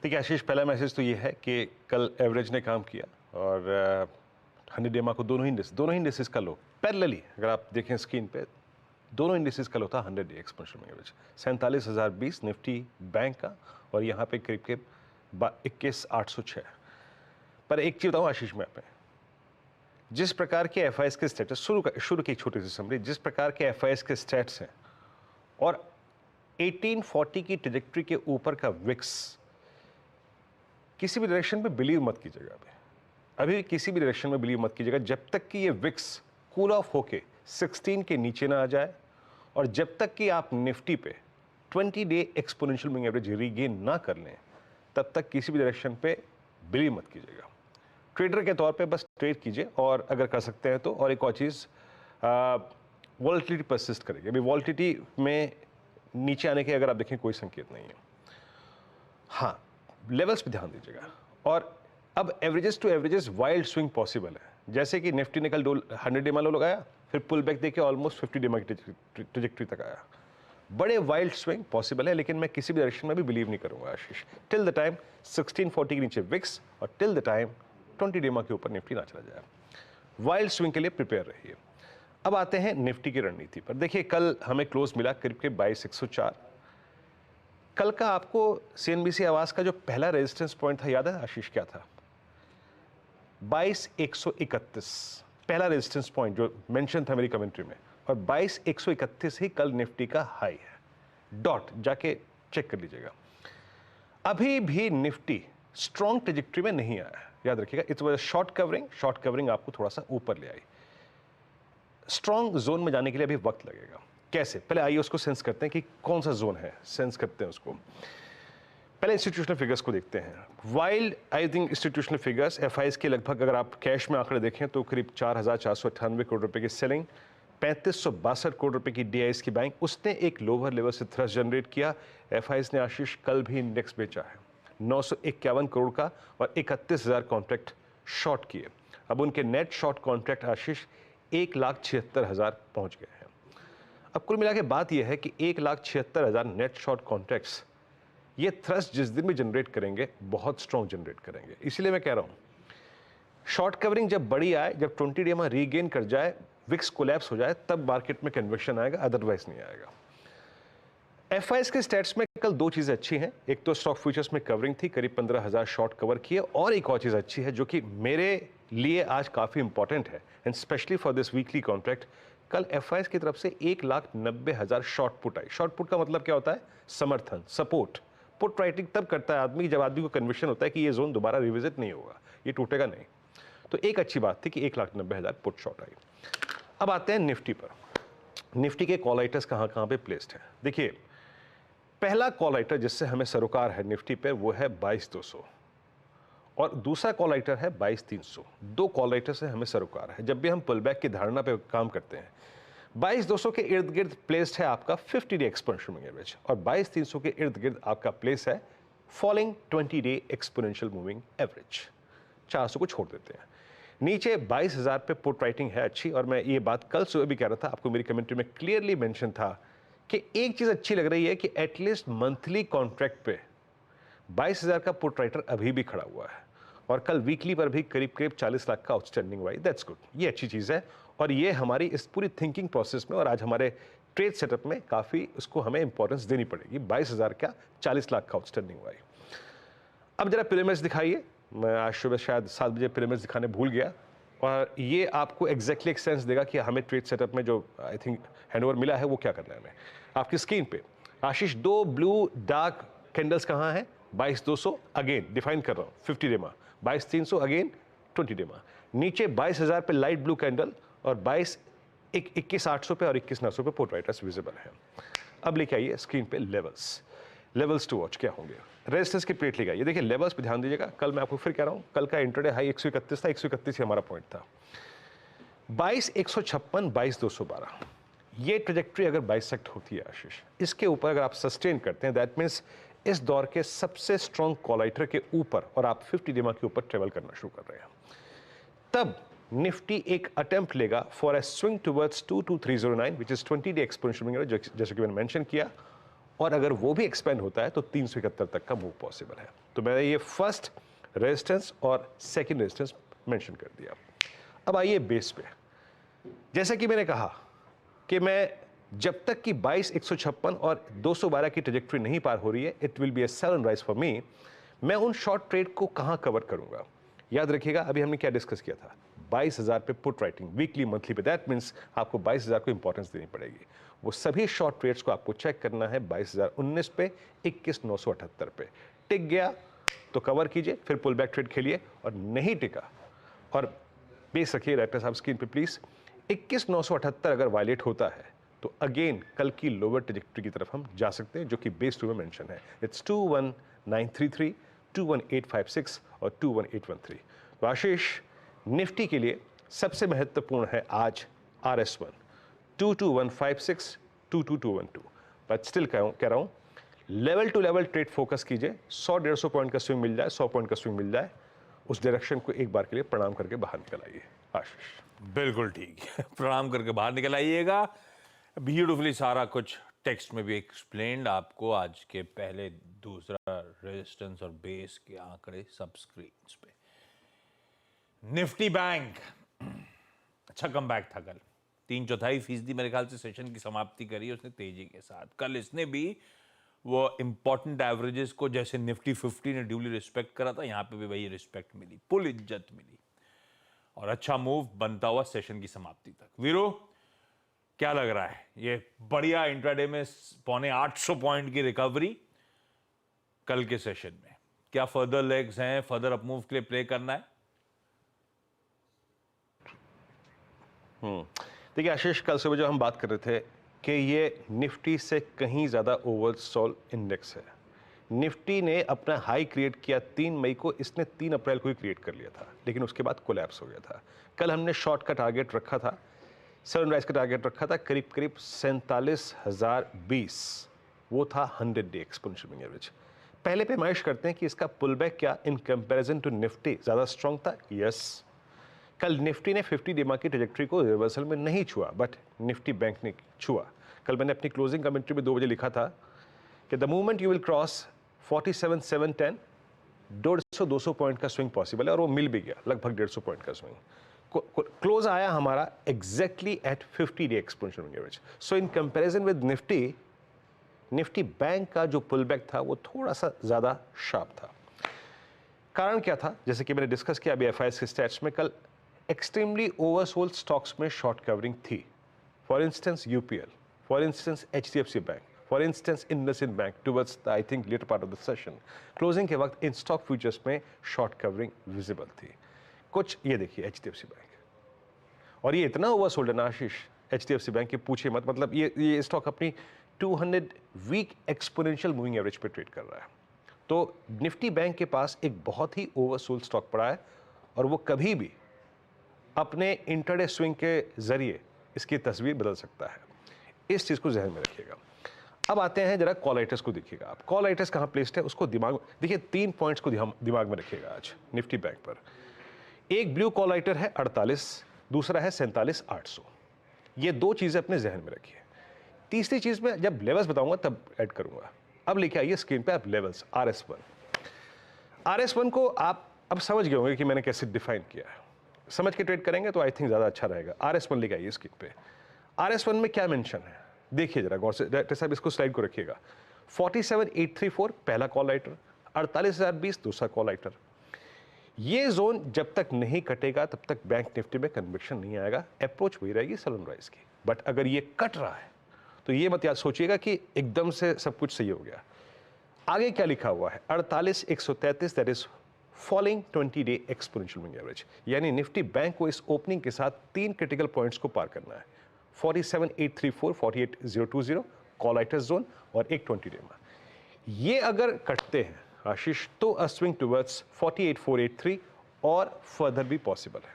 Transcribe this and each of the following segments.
देखिए आशीष, पहला मैसेज तो ये है कि कल एवरेज ने काम किया और 100 EMA को दोनों ही इंडेक्सेस का लो पैरेलली अगर आप देखें स्क्रीन पे, दोनों इंडेक्सेस का लो था 100 day exponential average 47,020 Nifty bank का और यहाँ पे करीब करीब 21,806। पर एक चीज बताऊँ आशीष, मैं पे जिस प्रकार के एफ के स्टेटस शुरू की एक छोटी सी समरी, जिस प्रकार के एफ के स्टेट्स हैं और 1840 की ट्रेजेक्ट्री के ऊपर का विक्स, किसी भी डायरेक्शन में बिलीव मत कीजिएगा। अभी किसी भी डायरेक्शन में बिलीव मत कीजिएगा जब तक कि ये विक्स कूल ऑफ होके 16 के नीचे ना आ जाए और जब तक कि आप निफ्टी पे 20 day exponential moving average regain ना कर लें, तब तक किसी भी डायरेक्शन पे बिलीव मत कीजिएगा। ट्रेडर के तौर पे बस ट्रेड कीजिए और अगर कर सकते हैं तो। और एक और चीज़, वॉलेटिलिटी परसिस्ट करेगी। अभी वॉलेटिलिटी में नीचे आने के अगर आप देखें कोई संकेत नहीं है। हाँ, लेवल्स पे ध्यान दीजिएगा। और अब averages to averages wild swing possible है, जैसे कि निफ्टी ने कल 100 डे लो लगाया, फिर पुल बैक देके ऑलमोस्ट 50 डे की ट्रेजेक्ट्री तक आया। बड़े वाइल्ड स्विंग पॉसिबल है, लेकिन मैं किसी भी डायरेक्शन में भी बिलीव नहीं करूंगा आशीष, टिल द टाइम 1640 के नीचे विक्स और टिल द टाइम 20 डे के ऊपर निफ्टी ना चला जाए। वाइल्ड स्विंग के लिए प्रिपेयर रहिए। अब आते हैं निफ्टी की रणनीति पर। देखिए कल हमें क्लोज मिला करीब करीब 22,104। कल का आपको सीएनबीसी आवाज का जो पहला रेजिस्टेंस पॉइंट था याद है आशीष, क्या था? 22,131 पहला रेजिस्टेंस पॉइंट जो मेंशन था मेरी कमेंट्री में, और 22,131 ही कल निफ्टी का हाई है। डॉट जाके चेक कर लीजिएगा। अभी भी निफ्टी स्ट्रॉन्ग ट्रेजेक्ट्री में नहीं आया है, याद रखिएगा। इट्स वाज शॉर्ट कवरिंग आपको थोड़ा सा ऊपर ले आई। स्ट्रॉन्ग जोन में जाने के लिए अभी वक्त लगेगा। कैसे? पहले आइए उसको सेंस करते हैं कि कौन सा जोन है, सेंस करते हैं उसको। पहले इंस्टीट्यूशनल फिगर्स को देखते हैं। Wild I think institutional figures FIS के लगभग अगर आप कैश में आंकड़े देखें तो करीब 4,498 करोड़ रुपए की सेलिंग, 3,562 करोड़ रुपए की डीआईएस की बाइंग, उसने एक लोअर लेवल से थ्रस्ट जनरेट किया। एफआईएस ने आशीष कल भी इंडेक्स बेचा है 951 करोड़ का और 31,000 कॉन्ट्रैक्ट शॉर्ट किए। अब उनके नेट शॉर्ट कॉन्ट्रैक्ट आशीष 1,76,000 पहुंच गए हैं। अब कुल मिला के बात यह है कि 1,76,000 नेट शॉर्ट कॉन्ट्रैक्ट्स ये थ्रस्ट जिस दिन भी जनरेट करेंगे बहुत स्ट्रॉन्ग जनरेट करेंगे। इसीलिए मैं कह रहा हूं शॉर्ट कवरिंग जब बड़ी आए, जब 20 डे में रीगेन कर जाए, विक्स कोलैप्स हो जाए, तब मार्केट में कन्विक्शन आएगा, अदरवाइज नहीं आएगा। एफआईएस के स्टैट्स में कल दो चीजें अच्छी हैं। एक तो स्टॉक फ्यूचर्स में कवरिंग थी, करीब 15,000 शॉर्ट कवर किए, और एक और चीज अच्छी है जो कि मेरे लिए आज काफी इंपॉर्टेंट है and specially for this weekly contract. कल एफआईएस की तरफ से 1,90,000 short put I. Short put का मतलब क्या होता है? समर्थन, सपोर्ट। पुट राइटिंग तब करता है आदमी जब आदमी को कन्विक्शन होता है कि ये जोन दोबारा रिविजिट नहीं होगा, ये टूटेगा नहीं। तो एक अच्छी बात थी कि 1,90,000 पुट शॉर्ट आई। अब आते हैं निफ्टी पर। निफ्टी के कॉल राइटर्स कहां कहां पे प्लेस्ड है। देखिए पहला कॉल राइटर जिससे हमें सरोकार है निफ्टी पे वो है 22,200 और दूसरा कॉल राइटर है 22,300। दो कॉल राइटर से हमें सरोकार है जब भी हम पुल बैक की धारणा पे काम करते हैं। 22,200 के इर्द गिर्द प्लेस्ड है आपका 50 डे एक्सपोनेंशियल मूविंग एवरेज और 22,300 के इर्द गिर्द आपका प्लेस है falling 20 day exponential moving average. 400 को छोड़ देते हैं। नीचे 22,000 पे पुट राइटिंग है अच्छी, और मैं ये बात कल सुबह भी कह रहा था, आपको मेरी कमेंट्री में क्लियरली मेंशन था कि एक चीज अच्छी लग रही है कि एटलीस्ट मंथली कॉन्ट्रैक्ट पे 22,000 का पुट राइटर अभी भी खड़ा हुआ है और कल वीकली पर भी करीब करीब 40 लाख का आउटस्टैंडिंग हुआ है। दैट्स गुड, ये अच्छी चीज है और ये हमारी इस पूरी थिंकिंग प्रोसेस में और आज हमारे ट्रेड सेटअप में काफी उसको हमें इंपॉर्टेंस देनी पड़ेगी। 22,000 का 40 लाख का आउटस्टैंडिंग हुआ है। अब जरा पिरामिड्स दिखाइए। मैं आज सुबह शायद 7 बजे पिरामिड्स दिखाने भूल गया और ये आपको एग्जैक्टली एक सेंस देगा कि हमें ट्रेड सेटअप में जो आई थिंक हैंडओवर मिला है वो क्या करना है हमें। आपकी स्क्रीन पे आशीष दो ब्लू डार्क कैंडल्स कहाँ हैं? 22,200 अगेन डिफाइन कर रहा हूँ 50 डेमा, 22,300 अगेन 20 डेमा, नीचे 22,000 पे लाइट ब्लू कैंडल और 21,800 पे और 21,900 पे पुट राइटर्स विजिबल है। अब लेके आइए स्क्रीन पे लेवल्स टू वॉच क्या होंगे। रेजिस्टेंस की प्लेट लेके आइए। देखिए लेवल्स पे ध्यान दीजिएगा। कल मैं आपको फिर कह रहा हूँ कल का इंट्राडे हाई 131 था, 131 ही हमारा पॉइंट था। 22,156, 22,212 ये ट्रेजेक्ट्री अगर बाइसेक्ट होती है आशीष, इसके ऊपर अगर आप सस्टेन करते हैं दैट मीन्स इस दौर के सबसे स्ट्रॉन्ग कॉलाइटर के ऊपर और आप 50 डेमा के ऊपर ट्रेवल करना शुरू कर रहे हैं, तब निफ्टी एक अटेम्प्ट लेगा for a swing towards 22,309 which is 20 day exponential moving average, जैसे कि मैंने मेंशन किया, और अगर वो भी एक्सपेंड होता है तो 371 तक का मूव पॉसिबल है। तो मैंने ये फर्स्ट रेजिस्टेंस और सेकंड रेजिस्टेंस मेंशन कर दिया। अब आइए बेस पे। जैसा कि मैंने कहा कि मैं जब तक कि 22,156 और 212 की ट्रेजेक्टरी नहीं पार हो रही है, it will be a sell and rise for me. मैं उन शॉर्ट ट्रेड को कहां कवर करूंगा? याद रखिएगा अभी हमने क्या डिस्कस किया था, 22,000 पे पुट राइटिंग वीकली मंथली पे, दैट मीन्स आपको 22,000 को इंपॉर्टेंस देनी पड़ेगी। वो सभी शॉर्ट ट्रेड्स को आपको चेक करना है 22,019 पे, 21,978 पे। टिक गया तो कवर कीजिए, फिर पुल बैक ट्रेड खेलिए, और नहीं टिका और बेस रखिए डायरेक्टर साहब स्क्रीन पे प्लीज। 21,978 अगर वायलेट होता है तो अगेन कल की लोअर ट्रेजेक्टरी की तरफ हम जा सकते हैं, जो कि बेस 2 में मेंशन है। इट्स 21,933, 21,856 और 21,813। तो आशीष, निफ्टी के लिए सबसे महत्वपूर्ण है आज RS1 22156, 22212। बट स्टिल कह रहा हूं level to level trade focus कीजिए। 100-150 पॉइंट का स्विंग मिल जाए, 100 पॉइंट का स्विंग मिल जाए, उस डायरेक्शन को एक बार के लिए प्रणाम करके बाहर निकल आइए। आशीष बिल्कुल ठीक है, प्रणाम करके बाहर निकल आइएगा। ब्यूटिफुली सारा कुछ टेक्स्ट में भी एक्सप्लेन्ड, आपको आज के पहले दूसरा रेजिस्टेंस और बेस के आंकड़े सब स्क्रीन पे। निफ्टी बैंक अच्छा कमबैक था कल, 3/4% मेरे ख्याल से सेशन की समाप्ति करी उसने तेजी के साथ। कल इसने भी वो इंपॉर्टेंट एवरेजेस को, जैसे निफ्टी 50 ने ड्यूली रिस्पेक्ट करा था, यहां पे भी वही रिस्पेक्ट मिली, पुल इज्जत मिली और अच्छा मूव बनता हुआ सेशन की समाप्ति तक। वीरो, क्या लग रहा है? ये बढ़िया इंट्राडे में 750 पॉइंट की रिकवरी कल के सेशन में, क्या फर्दर लेग्स हैं, फर्दर अपमूव के लिए प्ले करना है? देखिए आशीष, कल सुबह जो हम बात कर रहे थे कि ये निफ्टी से कहीं ज़्यादा ओवरसोल्ड इंडेक्स है। निफ्टी ने अपना हाई क्रिएट किया 3 मई को, इसने 3 अप्रैल को ही क्रिएट कर लिया था, लेकिन उसके बाद कोलैप्स हो गया था। कल हमने शॉर्ट का टारगेट रखा था, सनराइज का टारगेट रखा था करीब करीब 47,020, वो था 100 डे एक्सपोनेंशियल मूविंग एवरेज। पहले पैमाइश करते हैं कि इसका पुलबैक क्या इन कंपैरिजन टू निफ्टी ज़्यादा स्ट्रॉन्ग था। यस, कल निफ्टी ने 50 डेमा की ट्रेजेक्टरी को रिवर्सल में नहीं छुआ, बट निफ्टी बैंक ने छुआ। कल मैंने अपनी क्लोजिंग कमेंट्री में 2 बजे लिखा था कि the movement you will cross 47,710, 150-200 point का स्विंग पॉसिबल है, और वो मिल भी गया, लगभग 150 पॉइंट का स्विंग। क्लोज आया हमारा exactly at 50 day exponential moving average. So in comparison with Nifty bank का जो पुलबैक था वो थोड़ा सा ज्यादा शार्प था। कारण क्या था? जैसे कि मैंने डिस्कस किया अभी FIS के स्टैट्स में, कल एक्सट्रीमली ओवरसोल्ड स्टॉक्स में शॉर्ट कवरिंग थी। For instance UPL, for instance HDFC bank, for instance IndusInd bank towards the I think later part of the session. Closing के वक्त इन स्टॉक फ्यूचर्स में शॉर्ट कवरिंग विजिबल थी। कुछ ये देखिए HDFC बैंक, और ये इतना ओवरसोल्ड है ना आशीष, HDFC बैंक के पूछे मत। मतलब ये स्टॉक अपनी 200 वीक एक्सपोनेंशियल मूविंग एवरेज पे ट्रेड कर रहा है। तो निफ्टी बैंक के पास एक बहुत ही ओवरसोल्ड स्टॉक पड़ा है, और वो कभी भी अपने इंटरडे स्विंग के जरिए इसकी तस्वीर बदल सकता है। इस चीज को जहन में रखिएगा। अब आते हैं जरा कॉलाइटस को देखिएगा आप। कॉलाइटस कहां प्लेस्ड है उसको दिमाग में देखिए, 3 पॉइंट्स को दिमाग में रखिएगा आज निफ्टी बैंक पर। एक ब्लू कॉलाइटर है 48, दूसरा है 47,800। ये 2 चीजें अपने जहन में रखिए। तीसरी चीज में जब लेवल्स बताऊंगा तब ऐड करूंगा। अब लेके आइए स्क्रीन पे आप लेवल्स RS1 को आप अब समझ गए होंगे कि मैंने कैसे डिफाइन किया है। समझ के ट्रेड करेंगे तो आई थिंक ज्यादा अच्छा रहेगा। RS1 लेके आइए स्क्रीन पे। RS1 में क्या मेंशन है देखिए जरा गौर से, डायरेक्टर साहब इसको स्लाइड को रखिएगा। 47,834 पहला कॉल राइटर, 48,020 दूसरा कॉल राइटर। ये जोन जब तक नहीं कटेगा तब तक बैंक निफ्टी में कन्विक्शन नहीं आएगा, अप्रोच वही रहेगी सनराइज की। बट अगर ये कट रहा है तो ये मत याद सोचिएगा कि एकदम से सब कुछ सही हो गया। आगे क्या लिखा हुआ है? 48,133, that is falling 20 day exponential moving average. यानी निफ्टी बैंक को इस ओपनिंग के साथ 3 क्रिटिकल पॉइंट्स को पार करना है। 47,834, 48,020 कॉल राइटर्स जोन और एक 20 डे में। ये अगर कटते हैं आशीष तो अ स्विंग टुवर्ड्स 48,483 और फर्दर भी पॉसिबल है।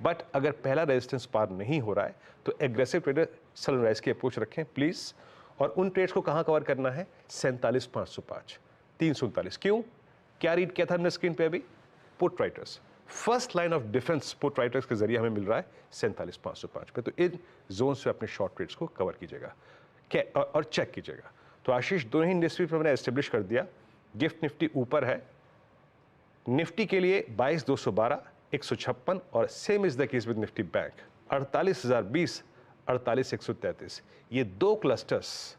बट अगर पहला रेजिस्टेंस पार नहीं हो रहा है तो एग्रेसिव ट्रेडर सनराइज की अप्रोच रखें प्लीज। और उन ट्रेड्स को कहां कवर करना है? 47,505, 339। क्यों? क्या रीड किया था हमने स्क्रीन पे अभी? Put writers, first line of defence put writers के जरिए हमें मिल रहा है 47,505 पे। तो इन जोन से अपने शॉर्ट ट्रेड्स को कवर कीजिएगा और चेक कीजिएगा। तो आशीष, दोनों ही इंडस्ट्री पर मैंने एस्टेब्लिश कर दिया। गिफ्ट निफ्टी ऊपर है, निफ्टी के लिए 22,212, 156, और same is the case with Nifty bank 48,020, 48,133। ये दो क्लस्टर्स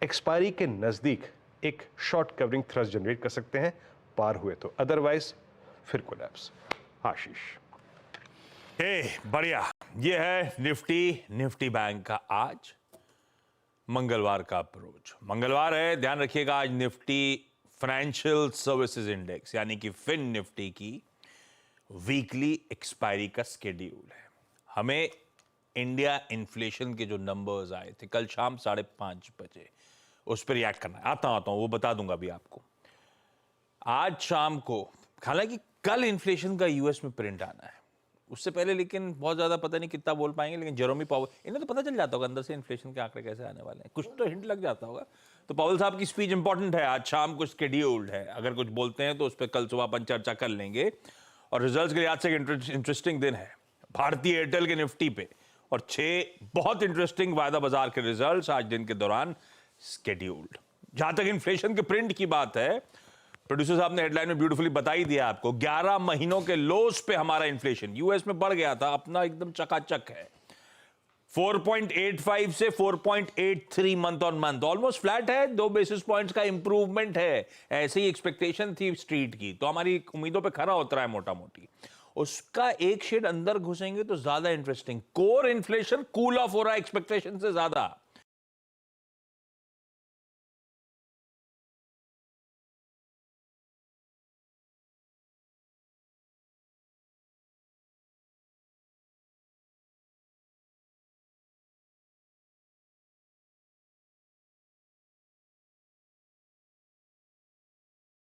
एक्सपायरी के नजदीक एक शॉर्ट कवरिंग थ्रस्ट जनरेट कर सकते हैं पार हुए तो, अदरवाइज फिर कोलैप्स। आशीष, बढ़िया। ये है निफ्टी बैंक का आज मंगलवार का अप्रोच। मंगलवार है, ध्यान रखिएगा। आज निफ्टी फाइनेंशियल सर्विसेज इंडेक्स यानी कि फिन निफ्टी की वीकली एक्सपायरी का स्केड्यूल है। हमें इंडिया इन्फ्लेशन के जो नंबर्स आए थे कल शाम 5:30 बजे, उस पर रिएक्ट करना है। आता हूं, वो बता दूंगा अभी आपको। आज शाम को, हालांकि कल इन्फ्लेशन का यूएस में प्रिंट आना है, उससे पहले लेकिन बहुत ज्यादा पता नहीं कितना बोल पाएंगे, लेकिन जेरोमी पावेल, इन्हें तो पता चल जाता होगा अंदर से इन्फ्लेशन के आंकड़े कैसे आने वाले हैं, कुछ तो हिंट लग जाता होगा। तो पावेल साहब की स्पीच इंपॉर्टेंट है, आज शाम को स्केड्यूल्ड है। अगर कुछ बोलते हैं तो उस पर कल सुबह अपन चर्चा कर लेंगे। और रिजल्ट्स के लिहाज से इंटरेस्टिंग दिन है भारतीय एयरटेल के निफ्टी पे, और 6 बहुत इंटरेस्टिंग वायदा बाजार के रिजल्ट्स आज दिन के दौरान स्केड्यूल्ड। जहां तक इन्फ्लेशन के प्रिंट की बात है, प्रोड्यूसर साहब ने हेडलाइन में ब्यूटीफुली बता ही दिया आपको। 11 महीनों के लोस पे हमारा इन्फ्लेशन यूएस में बढ़ गया था, अपना एकदम चकाचक है। 4.85 से 4.83 month on month, almost flat है, 2 बेसिस पॉइंट्स का इंप्रूवमेंट है। ऐसे ही एक्सपेक्टेशन थी स्ट्रीट की, तो हमारी उम्मीदों पे खरा उतरा है मोटा मोटी। उसका एक शेड अंदर घुसेंगे तो ज्यादा interesting. Core inflation cool off हो रहा है एक्सपेक्टेशन से ज्यादा।